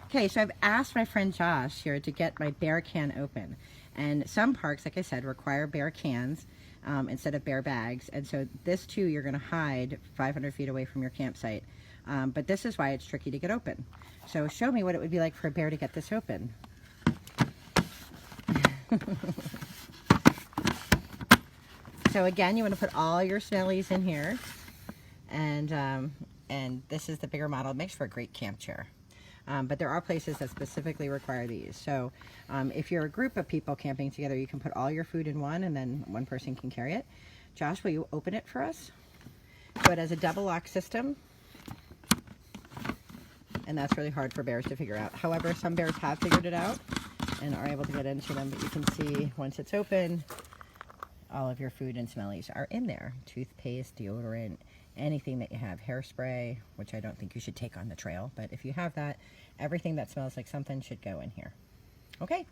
Okay, so I've asked my friend Josh here to get my bear can open. And some parks, like I said, require bear cans instead of bear bags. And so this too, you're gonna hide 500 feet away from your campsite. But this is why it's tricky to get open. So show me what it would be like for a bear to get this open. So again, you want to put all your smellies in here. And this is the bigger model. It makes for a great camp chair. But there are places that specifically require these. So if you're a group of people camping together, you can put all your food in one and then one person can carry it. Josh, will you open it for us? So it has a double lock system. And that's really hard for bears to figure out. However, some bears have figured it out and are able to get into them. But you can see once it's open, all of your food and smellies are in there. Toothpaste, deodorant, anything that you have, hairspray, which I don't think you should take on the trail, but if you have that, everything that smells like something should go in here. Okay.